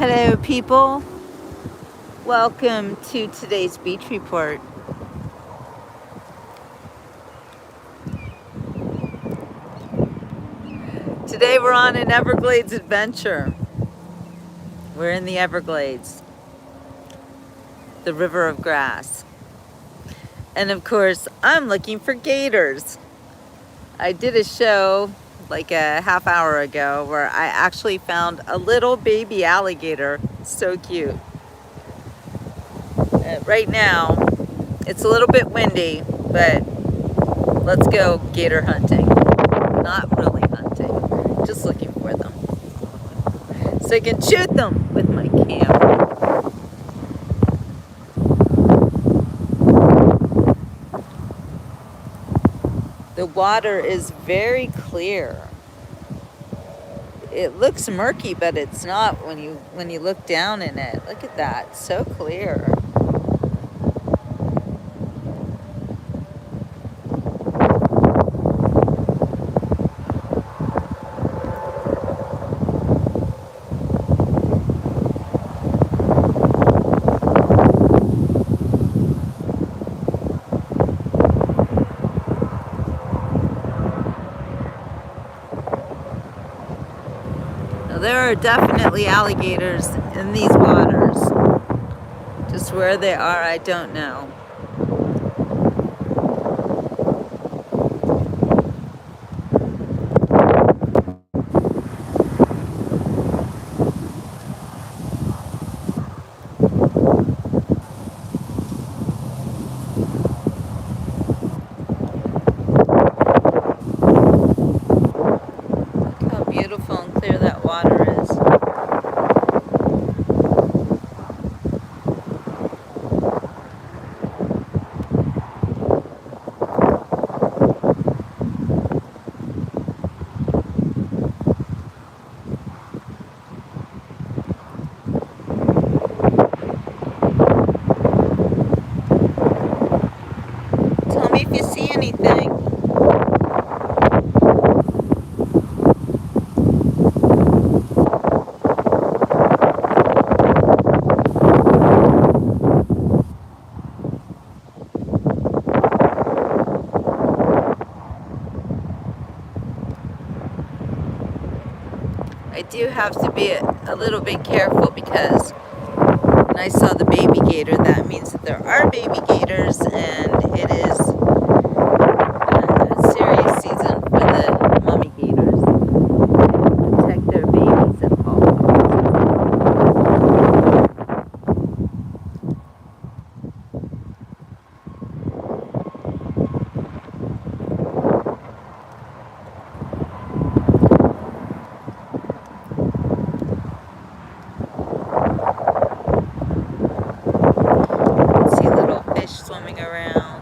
Hello people, welcome to today's beach report. Today we're on an Everglades adventure. We're in the Everglades, the river of grass. And of course, I'm looking for gators. I did a show like a half hour ago where I actually found a little baby alligator. So cute. Right now, it's a little bit windy, but let's go gator hunting. Not really hunting, just looking for them. So I can shoot them with my camera. The water is very clear. It looks murky, but it's not when you look down in it. Look at that, so clear. There are definitely alligators in these waters. Just where they are, I don't know. Look how beautiful and clear that water is. Tell me if you see anything. I do have to be a little bit careful because when I saw the baby gator, that means that there are baby gators, and it is a serious season for the mommy gators. Protect their babies at all costs. See little fish swimming around.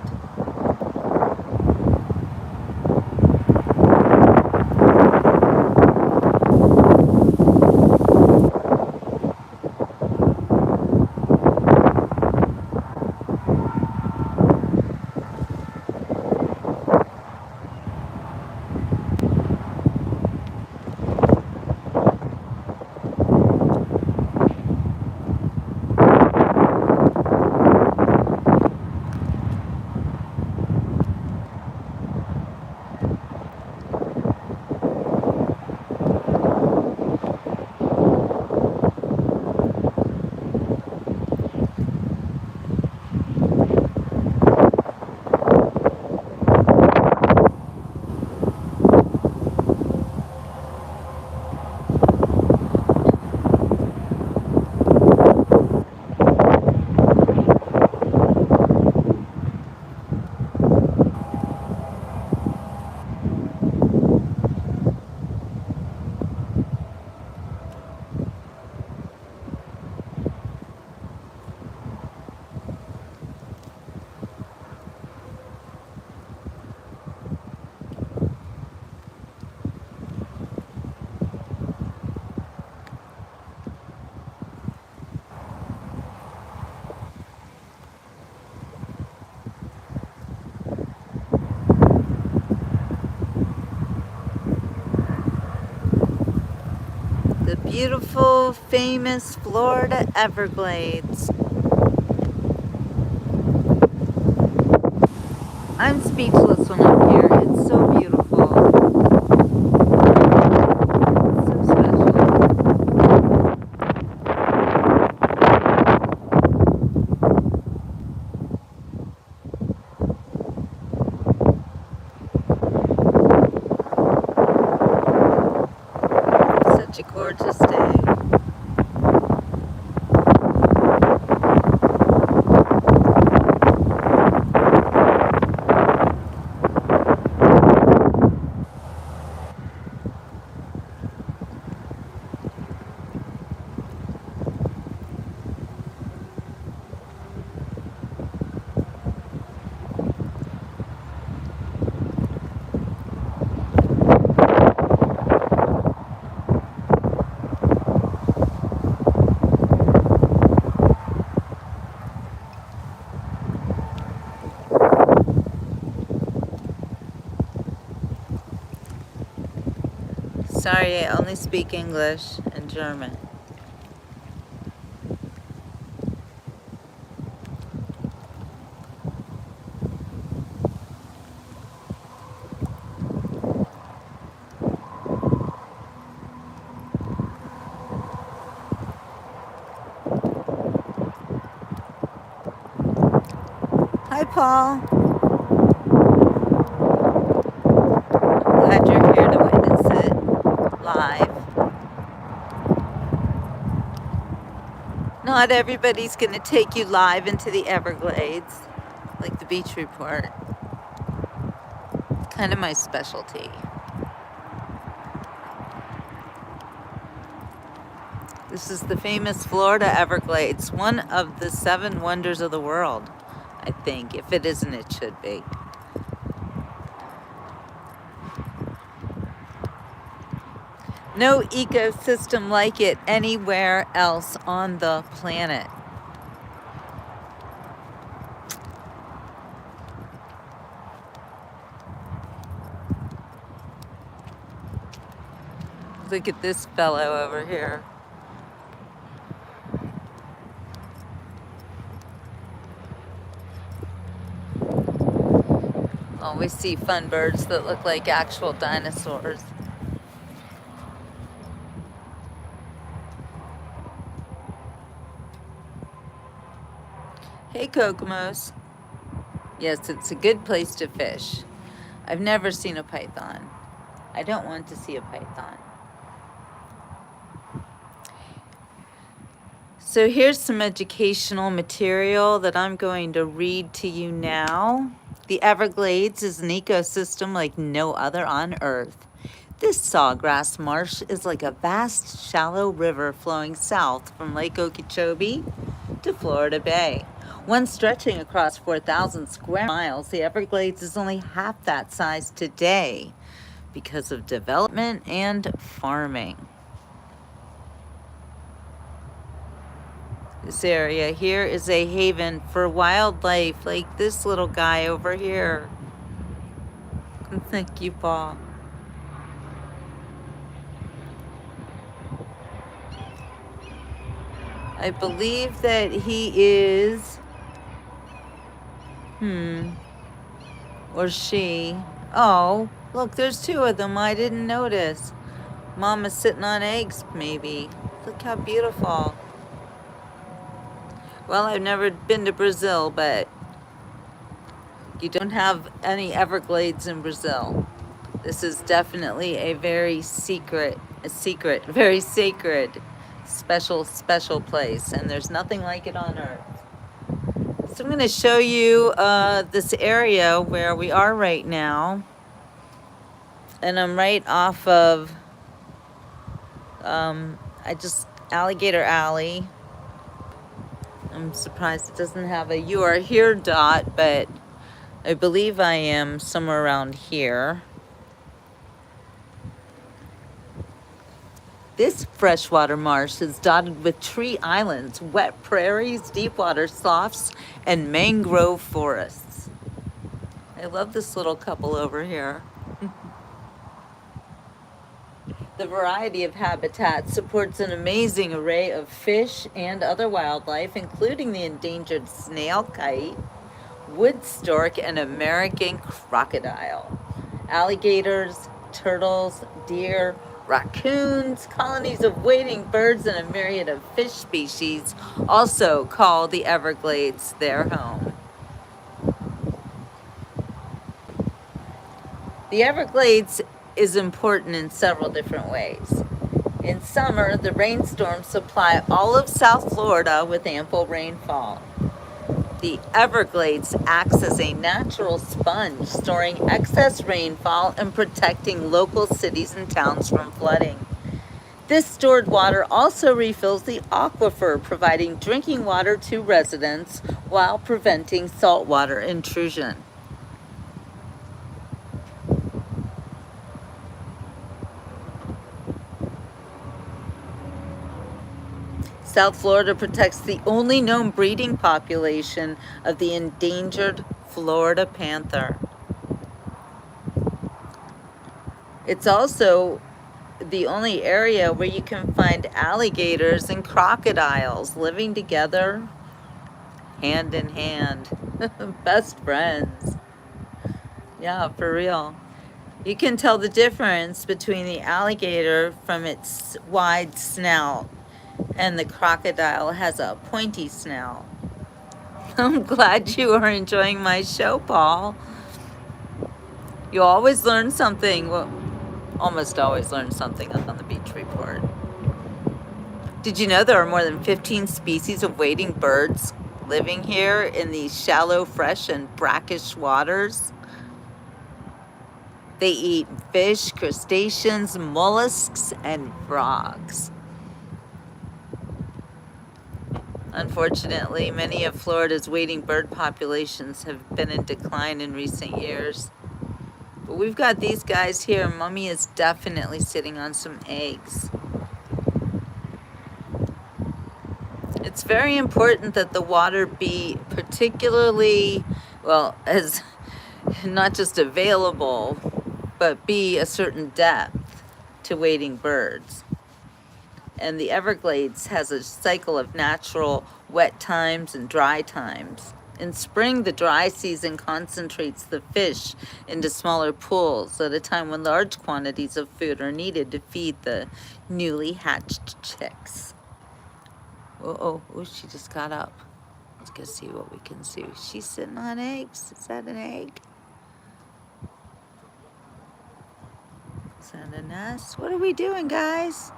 The beautiful, famous Florida Everglades. I'm speechless when I'm here. It's so beautiful. It's so special. Such a gorgeous day. Sorry, I only speak English and German. Hi, Paul. Glad you're here to witness it live. Not everybody's going to take you live into the Everglades, like the beach report. Kind of my specialty. This is the famous Florida Everglades, one of the 7 wonders of the world, I think. If it isn't, it should be. No ecosystem like it anywhere else on the planet. Look at this fellow over here. Always see fun birds that look like actual dinosaurs. Hey, Kokomos. Yes, it's a good place to fish. I've never seen a python. I don't want to see a python. So here's some educational material that I'm going to read to you now. The Everglades is an ecosystem like no other on Earth. This sawgrass marsh is like a vast, shallow river flowing south from Lake Okeechobee to Florida Bay. One stretching across 4,000 square miles, the Everglades is only half that size today because of development and farming. This area here is a haven for wildlife, like this little guy over here. Thank you, Paul. I believe that he is, or she. Oh, look, there's 2 of them. I didn't notice. Mama's sitting on eggs, maybe. Look how beautiful. Well, I've never been to Brazil, but you don't have any Everglades in Brazil. This is definitely a very very sacred, special place, and there's nothing like it on Earth. So I'm going to show you this area where we are right now, and I'm right off of Alligator Alley. I'm surprised it doesn't have a "you are here" dot, but I believe I am somewhere around here. This freshwater marsh is dotted with tree islands, wet prairies, deep water sloughs, and mangrove forests. I love this little couple over here. The variety of habitat supports an amazing array of fish and other wildlife, including the endangered snail kite, wood stork, and American crocodile, alligators, turtles, deer, raccoons, colonies of wading birds, and a myriad of fish species also call the Everglades their home. The Everglades is important in several different ways. In summer, the rainstorms supply all of South Florida with ample rainfall. The Everglades acts as a natural sponge, storing excess rainfall and protecting local cities and towns from flooding. This stored water also refills the aquifer, providing drinking water to residents while preventing saltwater intrusion. South Florida protects the only known breeding population of the endangered Florida panther. It's also the only area where you can find alligators and crocodiles living together, hand in hand, best friends. Yeah, for real. You can tell the difference between the alligator from its wide snout, and the crocodile has a pointy snout. I'm glad you are enjoying my show, Paul. You always learn something. Well, almost always learn something on the Beach Report. Did you know there are more than 15 species of wading birds living here in these shallow, fresh, and brackish waters? They eat fish, crustaceans, mollusks, and frogs. Unfortunately, many of Florida's wading bird populations have been in decline in recent years. But we've got these guys here. Mommy is definitely sitting on some eggs. It's very important that the water be particularly, well, as not just available, but be a certain depth to wading birds. And the Everglades has a cycle of natural wet times and dry times. In spring, the dry season concentrates the fish into smaller pools at a time when large quantities of food are needed to feed the newly hatched chicks. Oh, she just got up. Let's go see what we can see. She's sitting on eggs. Is that an egg? Is that a nest? What are we doing, guys?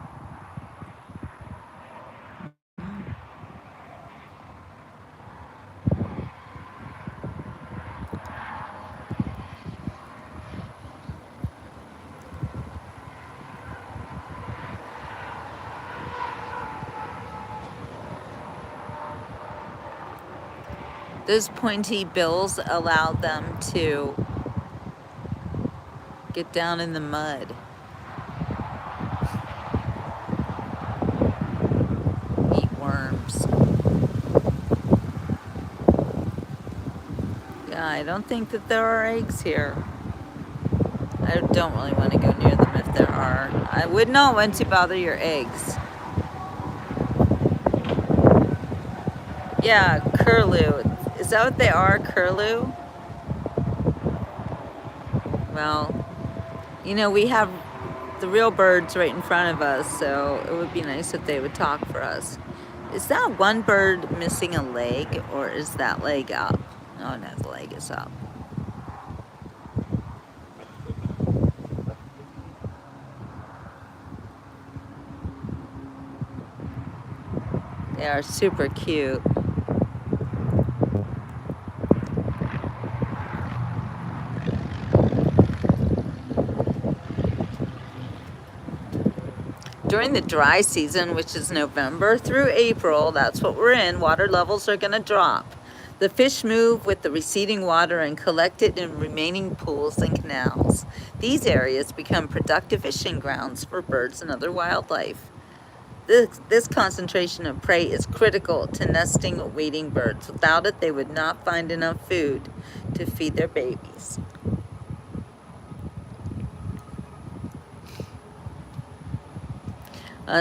Those pointy bills allow them to get down in the mud. Eat worms. Yeah, I don't think that there are eggs here. I don't really want to go near them if there are. I would not want to bother your eggs. Yeah, curlew. Is that what they are, curlew? Well, you know, we have the real birds right in front of us, so it would be nice if they would talk for us. Is that one bird missing a leg, or is that leg up? Oh no, the leg is up. They are super cute. During the dry season, which is November through April, that's what we're in, water levels are going to drop. The fish move with the receding water and collect it in remaining pools and canals. These areas become productive fishing grounds for birds and other wildlife. This concentration of prey is critical to nesting wading birds. Without it, they would not find enough food to feed their babies.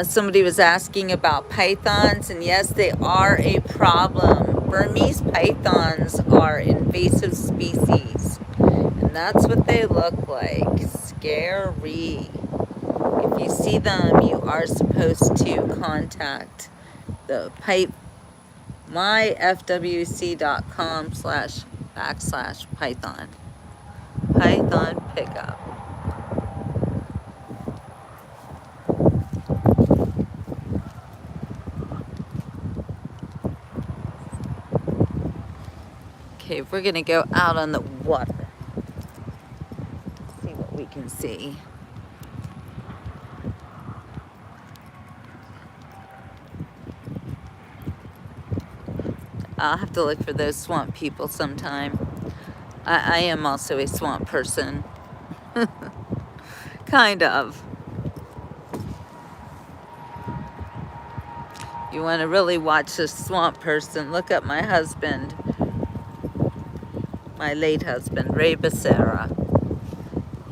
Somebody was asking about pythons, and yes, they are a problem. Burmese pythons are invasive species, and that's what they look like. Scary. If you see them, you are supposed to contact the myfwc.com/python. Python pickup. Okay, we're gonna go out on the water. See what we can see. I'll have to look for those swamp people sometime. I am also a swamp person. Kind of. You want to really watch a swamp person, look up my husband, my late husband, Ray Becerra.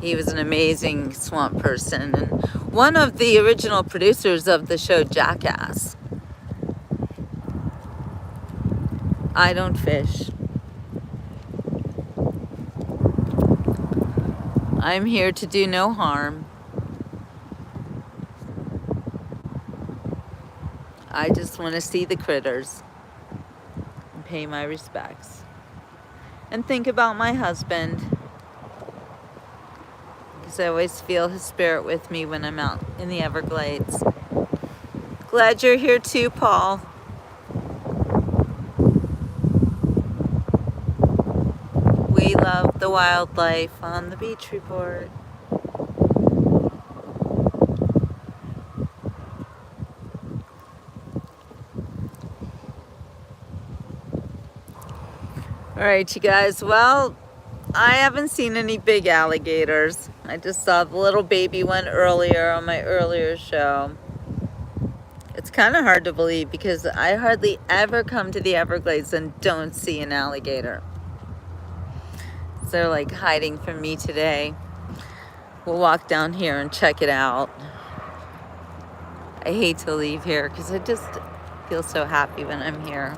He was an amazing swamp person and one of the original producers of the show Jackass. I don't fish. I'm here to do no harm. I just want to see the critters and pay my respects. And think about my husband, because I always feel his spirit with me when I'm out in the Everglades. Glad you're here too, Paul. We love the wildlife on the Beach Report. All right, you guys, well, I haven't seen any big alligators. I just saw the little baby one earlier on my earlier show. It's kind of hard to believe because I hardly ever come to the Everglades and don't see an alligator. So they're like hiding from me today. We'll walk down here and check it out. I hate to leave here because I just feel so happy when I'm here.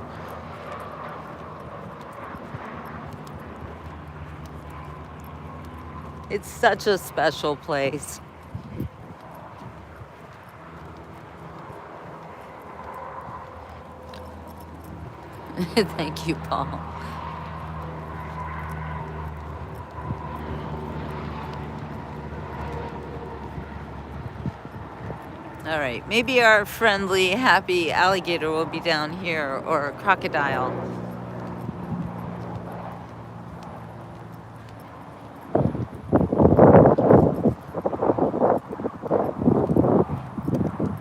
It's such a special place. Thank you, Paul. All right, maybe our friendly, happy alligator will be down here, or a crocodile.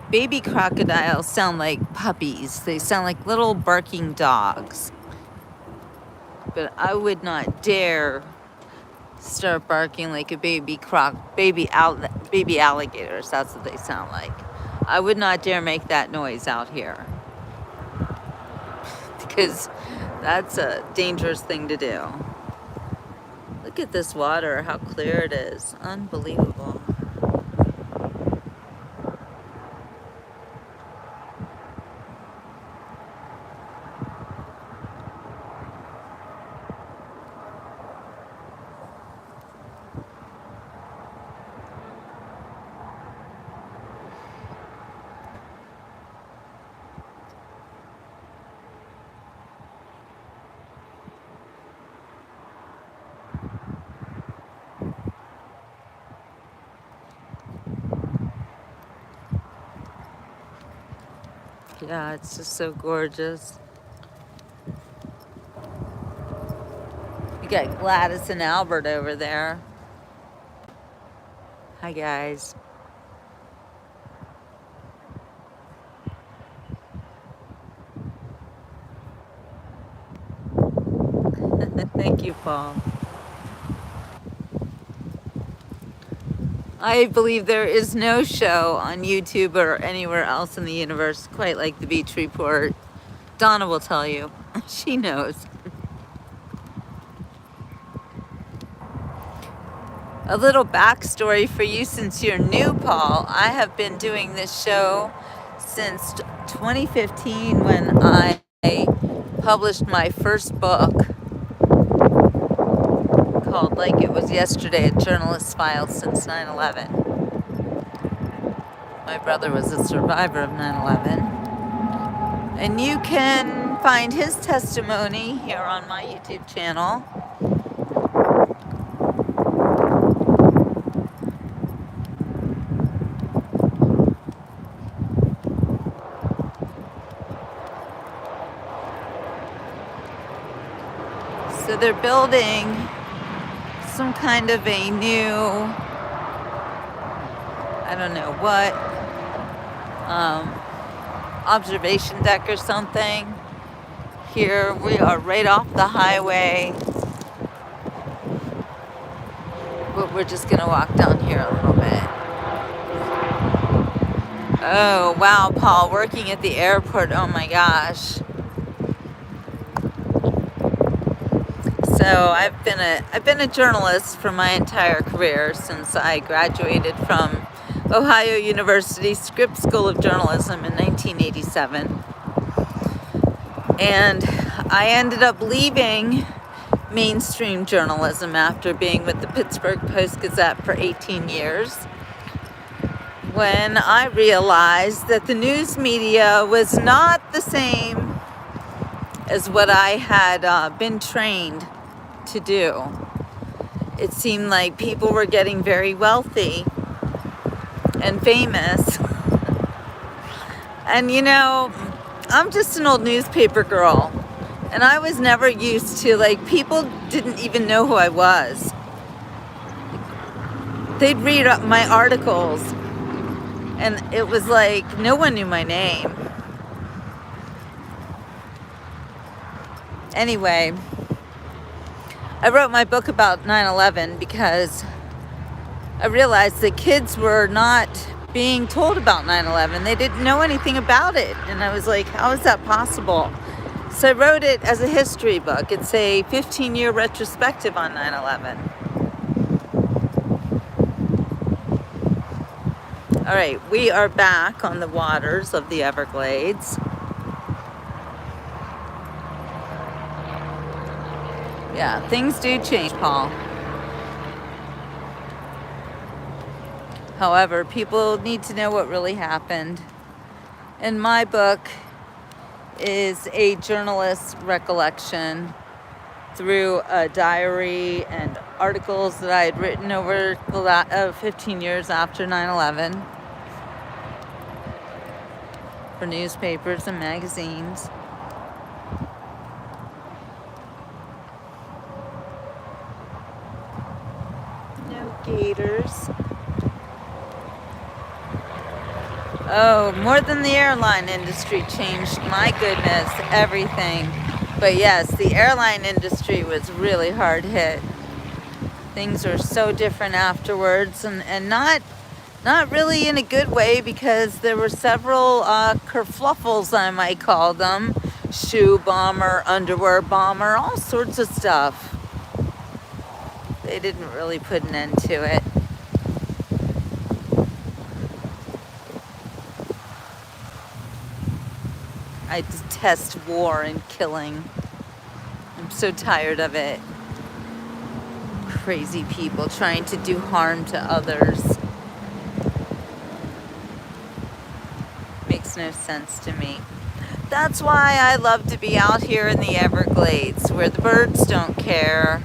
Baby crocodiles sound like puppies. They sound like little barking dogs. But I would not dare start barking like a baby alligators. That's what they sound like. I would not dare make that noise out here because that's a dangerous thing to do. Look at this water, how clear it is. Unbelievable. Yeah, it's just so gorgeous. You got Gladys and Albert over there. Hi, guys. Thank you, Paul. I believe there is no show on YouTube or anywhere else in the universe quite like the Beach Report. Donna will tell you. She knows. A little backstory for you since you're new, Paul. I have been doing this show since 2015 when I published my first book called Like It Was Yesterday, A Journalist's Files Since 9/11. My brother was a survivor of 9/11. And you can find his testimony here on my YouTube channel. So they're building some kind of a new, I don't know what, observation deck or something. Here we are right off the highway, but we're just gonna walk down here a little bit. Oh wow, Paul, working at the airport, oh my gosh. So I've been a journalist for my entire career since I graduated from Ohio University Scripps School of Journalism in 1987. And I ended up leaving mainstream journalism after being with the Pittsburgh Post-Gazette for 18 years when I realized that the news media was not the same as what I had been trained to do. It seemed like people were getting very wealthy and famous. And you know, I'm just an old newspaper girl, and I was never used to, like, people didn't even know who I was. They'd read my articles, and it was like no one knew my name. Anyway, I wrote my book about 9/11 because I realized that kids were not being told about 9/11. They didn't know anything about it. And I was like, how is that possible? So I wrote it as a history book. It's a 15-year retrospective on 9/11. All right, we are back on the waters of the Everglades. Yeah, things do change, Paul. However, people need to know what really happened. And my book is a journalist's recollection through a diary and articles that I had written over the 15 years after 9/11 for newspapers and magazines. No gators. Oh, more than the airline industry changed, my goodness, everything. But yes, the airline industry was really hard hit. Things were so different afterwards, and not really in a good way, because there were several kerfluffles, I might call them. Shoe bomber, underwear bomber, all sorts of stuff. They didn't really put an end to it. I detest war and killing. I'm so tired of it. Crazy people trying to do harm to others. Makes no sense to me. That's why I love to be out here in the Everglades, where the birds don't care.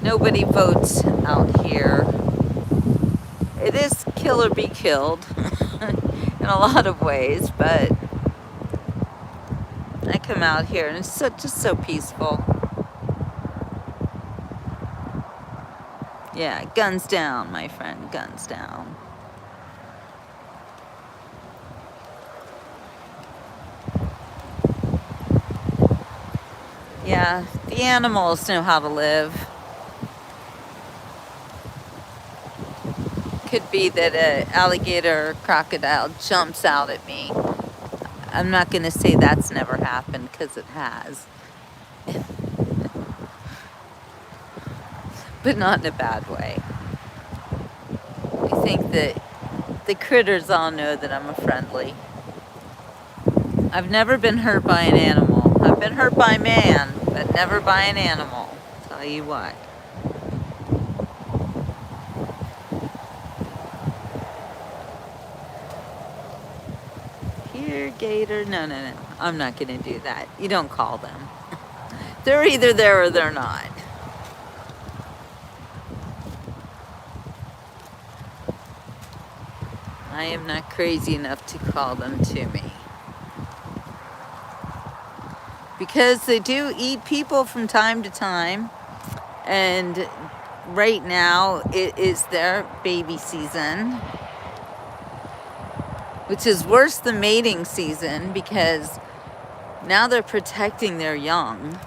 Nobody votes out here. It is kill or be killed in a lot of ways, but I come out here and it's just so peaceful. Yeah, guns down, my friend, guns down. Yeah, the animals know how to live. Could be that an alligator or crocodile jumps out at me. I'm not going to say that's never happened, because it has. But not in a bad way. think that the critters all know that I'm a friendly. I've never been hurt by an animal. I've been hurt by man, but never by an animal. Tell you what. Here, gator. No, no, no. I'm not going to do that. You don't call them. They're either there or they're not. I am not crazy enough to call them to me. Because they do eat people from time to time. And right now it is their baby season. Which is worse than mating season because now they're protecting their young.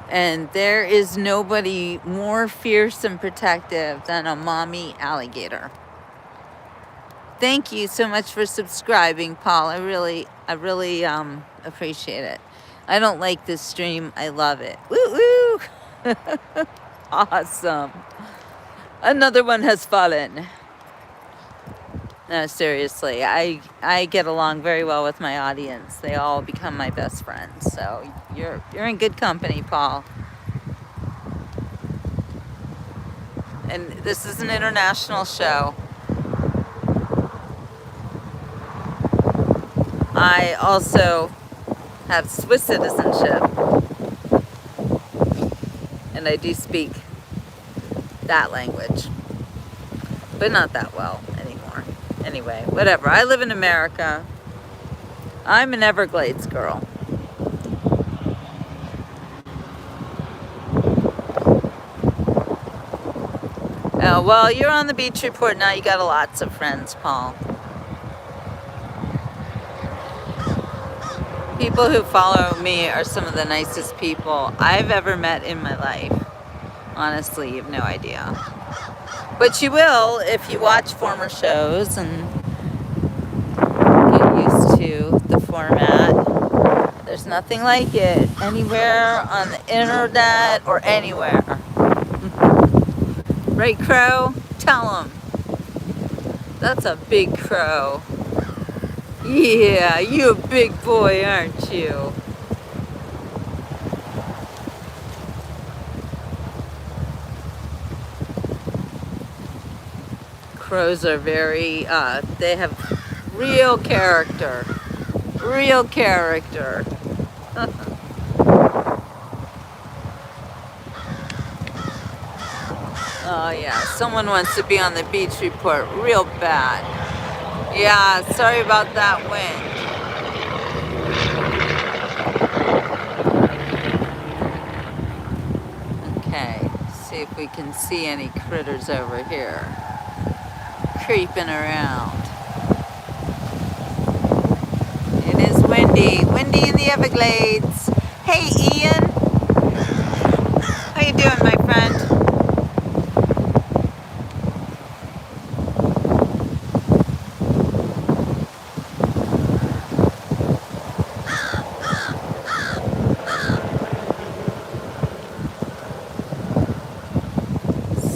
And there is nobody more fierce and protective than a mommy alligator. Thank you so much for subscribing, Paul. I really appreciate it. I don't like this stream. I love it. Woo woo! Awesome. Another one has fallen. No, seriously. I get along very well with my audience. They all become my best friends. So you're in good company, Paul. And this is an international show. I also have Swiss citizenship, and I do speak that language, but not that well anymore. Anyway, whatever. I live in America. I'm an Everglades girl. Oh, well, you're on the beach report now. You got lots of friends, Paul. People who follow me are some of the nicest people I've ever met in my life. Honestly, you have no idea. But you will if you watch former shows and get used to the format. There's nothing like it anywhere on the internet or anywhere. Right, Crow? Tell him. That's a big crow. Yeah, you a big boy, aren't you? Crows are very, they have real character. Real character. Oh yeah, someone wants to be on the beach report real bad. Yeah, sorry about that wind. Okay, see if we can see any critters over here. Creeping around. It is windy. Windy in the Everglades. Hey Ian. How you doing, my friend?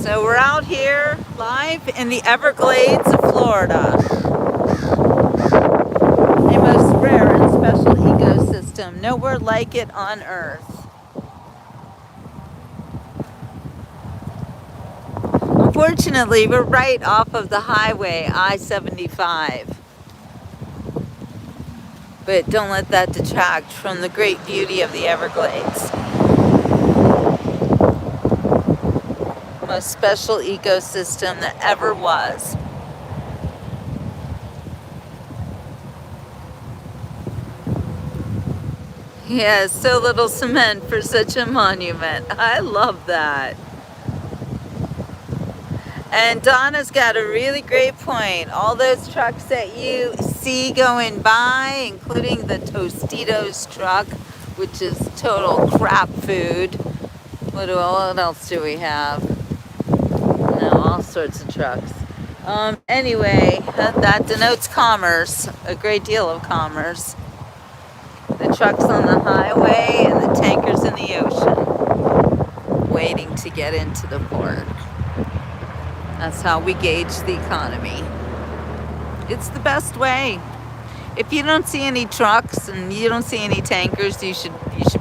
So we're out here live in the Everglades of Florida. A most rare and special ecosystem. Nowhere like it on Earth. Unfortunately, we're right off of the highway, I-75. But don't let that detract from the great beauty of the Everglades. Most special ecosystem that ever was. Yeah, so little cement for such a monument. I love that. And Donna's got a really great point. All those trucks that you see going by, including the Tostitos truck, which is total crap food. What else do we have? No, all sorts of trucks. Anyway, that denotes commerce, a great deal of commerce. The trucks on the highway and the tankers in the ocean, waiting to get into the port. That's how we gauge the economy. It's the best way. If you don't see any trucks and you don't see any tankers, you should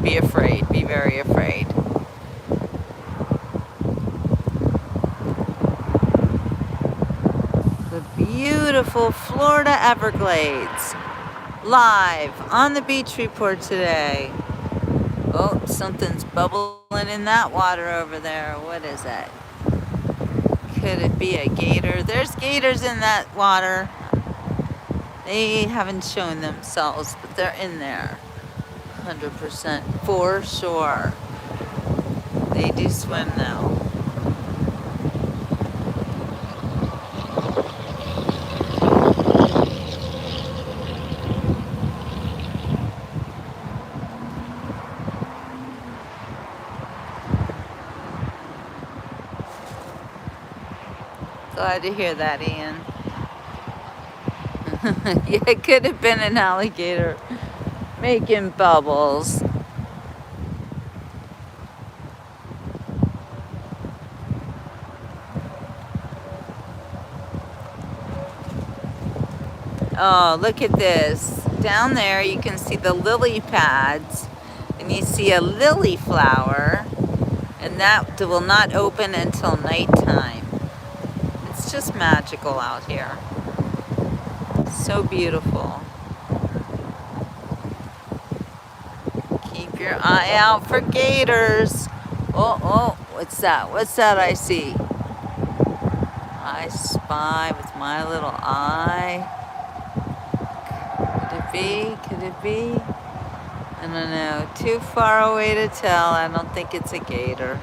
be afraid. Be very afraid. The beautiful Florida Everglades. Live on the beach report today. Oh, something's bubbling in that water over there. What is that? Could it be a gator? There's gators in that water. They haven't shown themselves, but they're in there. 100% for sure. They do swim now. Glad to hear that, Ian. Yeah, it could have been an alligator making bubbles. Oh, look at this. Down there you can see the lily pads, and you see a lily flower, and that will not open until nighttime. It's just magical out here. So beautiful. Keep your eye out for gators. Oh, what's that? What's that I see? I spy with my little eye. Could it be? Could it be? I don't know. Too far away to tell. I don't think it's a gator.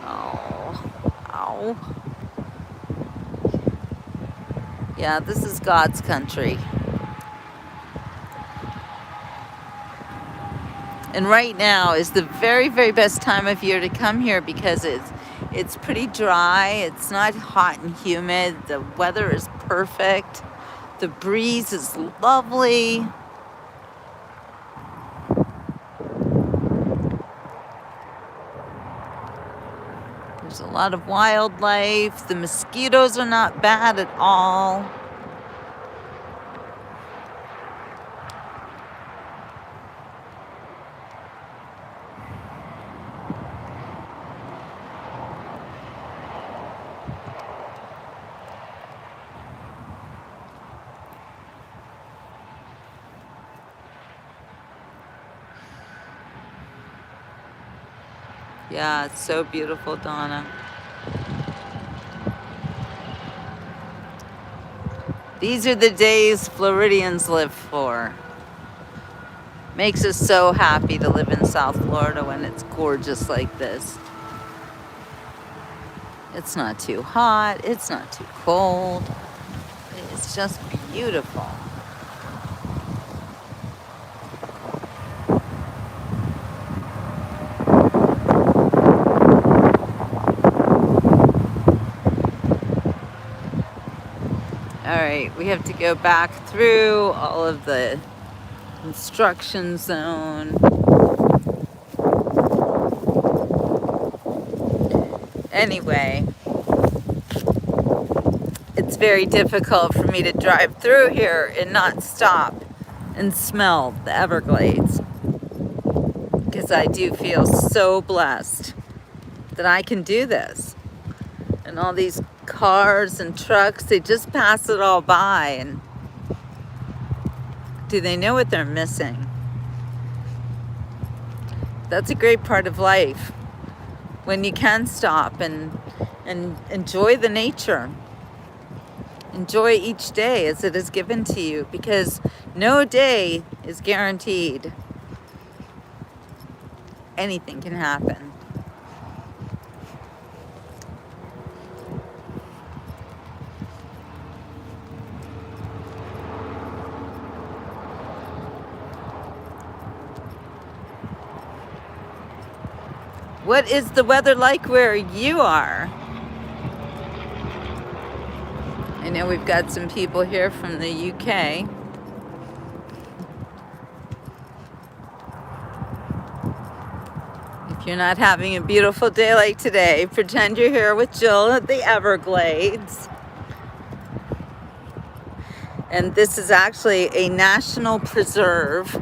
Oh. Ow. Yeah, this is God's country. And right now is the very, very best time of year to come here because it's pretty dry. It's not hot and humid. The weather is perfect. The breeze is lovely. There's a lot of wildlife. The mosquitoes are not bad at all. Yeah, it's so beautiful, Donna. These are the days Floridians live for. Makes us so happy to live in South Florida when it's gorgeous like this. It's not too hot, it's not too cold. It's just beautiful. All right, we have to go back through all of the construction zone. Anyway, it's very difficult for me to drive through here and not stop and smell the Everglades, because I do feel so blessed that I can do this. And all these cars and trucks, they just pass it all by, and do they know what they're missing? That's a great part of life, when you can stop and enjoy the nature. Enjoy each day as it is given to you, because no day is guaranteed. Anything can happen. What is the weather like where you are? I know we've got some people here from the UK. If you're not having a beautiful day like today, pretend you're here with Jill at the Everglades. And this is actually a national preserve.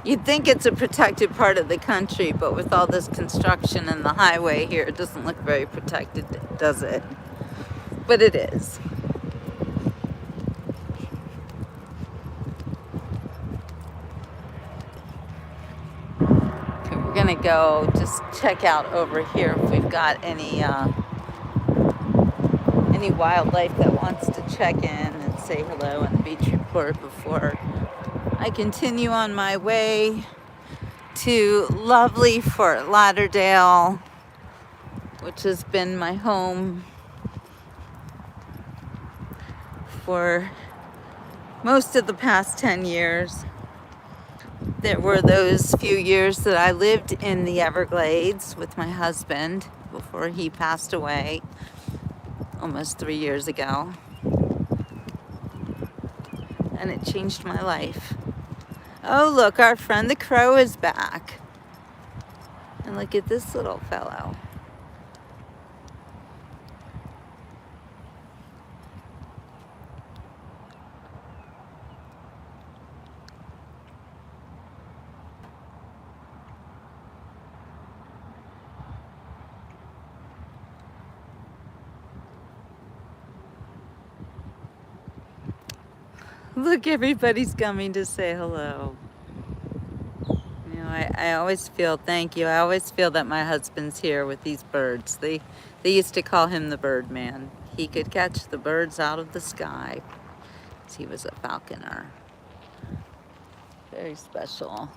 You'd think it's a protected part of the country, but with all this construction and the highway here, it doesn't look very protected, does it? But it is. Okay, we're gonna go just check out over here if we've got any wildlife that wants to check in and say hello on the beach report before I continue on my way to lovely Fort Lauderdale, which has been my home for most of the past 10 years. There were those few years that I lived in the Everglades with my husband before he passed away almost 3 years ago. And it changed my life. Oh, look, our friend the crow is back. And look at this little fellow. Look, everybody's coming to say hello. You know, I always feel, thank you, I always feel that my husband's here with these birds. They used to call him the bird man. He could catch the birds out of the sky. He was a falconer. Very special.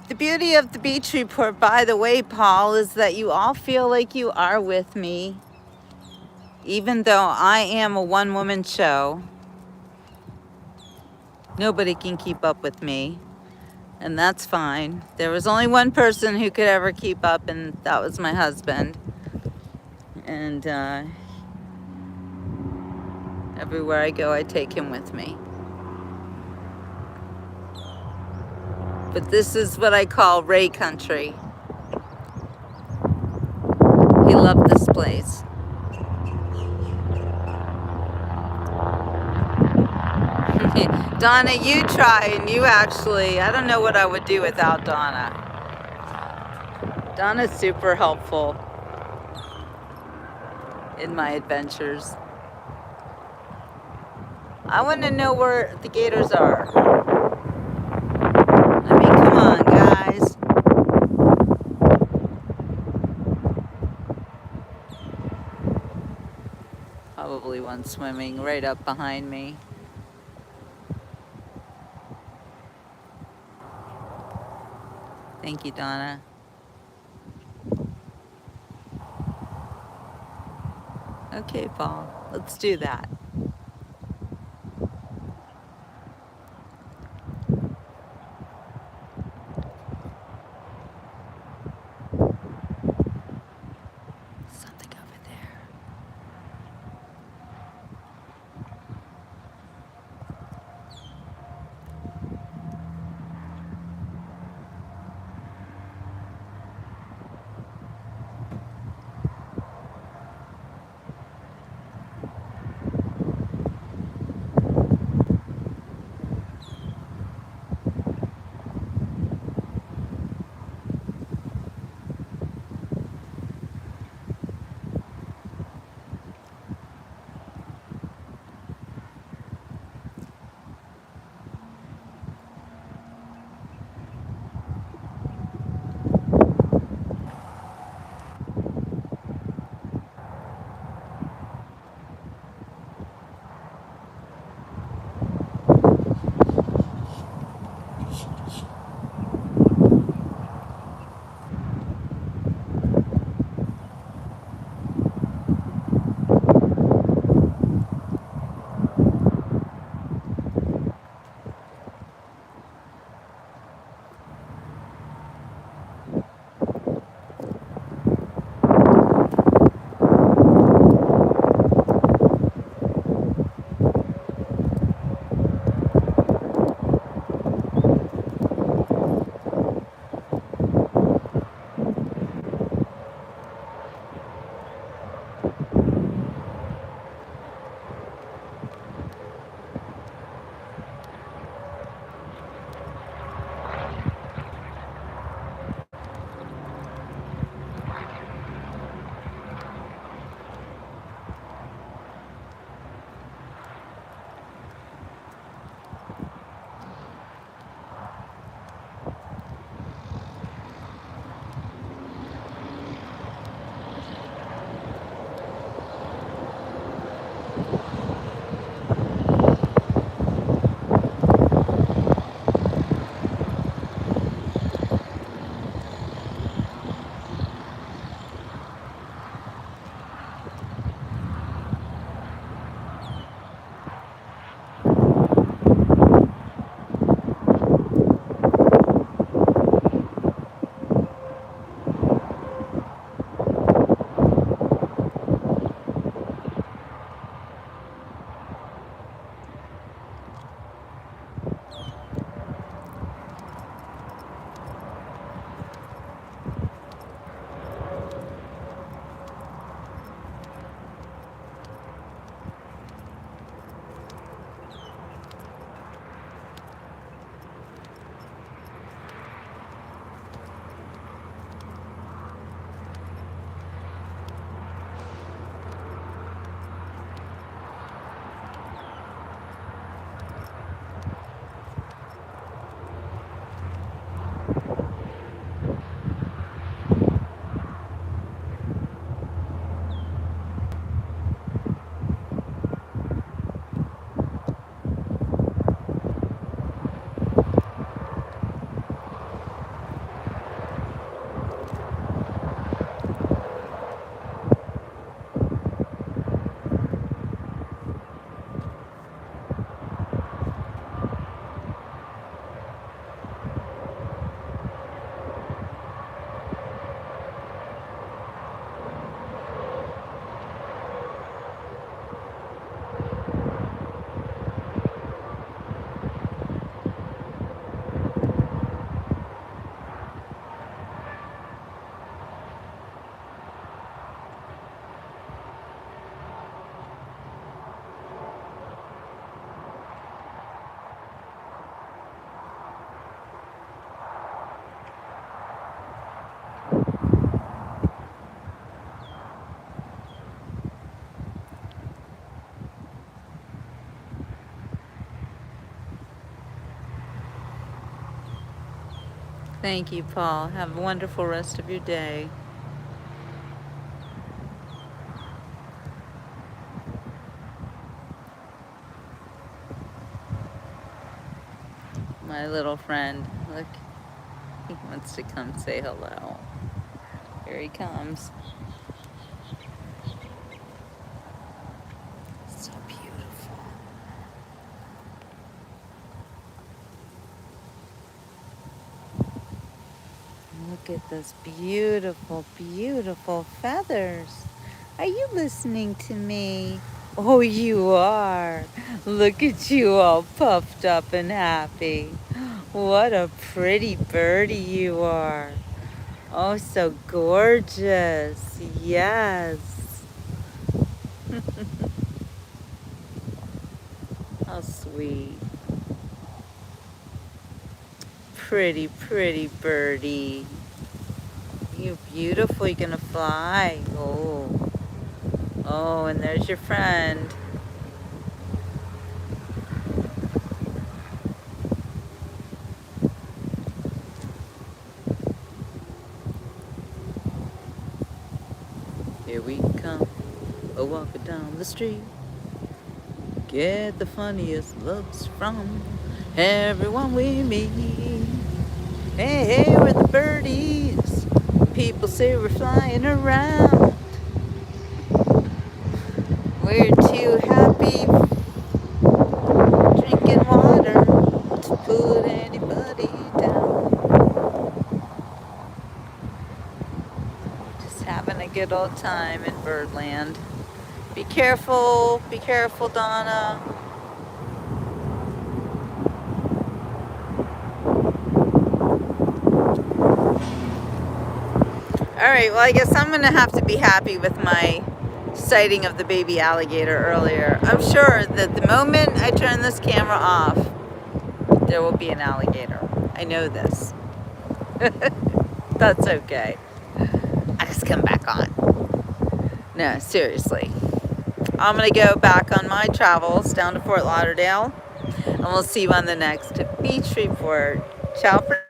The beauty of the beach report, by the way, Paul, is that you all feel like you are with me. Even though I am a one-woman show, nobody can keep up with me, and that's fine. There was only one person who could ever keep up, and that was my husband. And everywhere I go, I take him with me. But this is what I call Ray country. He loved this place. Donna, you try, and you actually, I don't know what I would do without Donna. Donna's super helpful in my adventures. I want to know where the gators are. I mean, come on, guys. Probably one swimming right up behind me. Thank you, Donna. Okay, Paul, let's do that. Something over there. Thank you, Paul. Have a wonderful rest of your day. My little friend, look, he wants to come say hello. Here he comes. So beautiful. Look at those beautiful, beautiful feathers. Are you listening to me? Oh, you are. Look at you all puffed up and happy. What a pretty birdie you are. Oh, so gorgeous. Yes. How sweet. Pretty, pretty birdie. You're beautiful. You're gonna fly. Oh. Oh, and there's your friend. Here we come, a walking down the street. Get the funniest looks from everyone we meet. Hey, hey, we're the birdies. People say we're flying around. We're too happy drinking water to put anybody down. Just having a good old time in Birdland. Be careful, Donna. Alright, well I guess I'm gonna have to be happy with my sighting of the baby alligator earlier. I'm sure that the moment I turn this camera off, there will be an alligator. I know this. That's okay. I just come back on. No, seriously. I'm gonna go back on my travels down to Fort Lauderdale, and we'll see you on the next beach report. Ciao for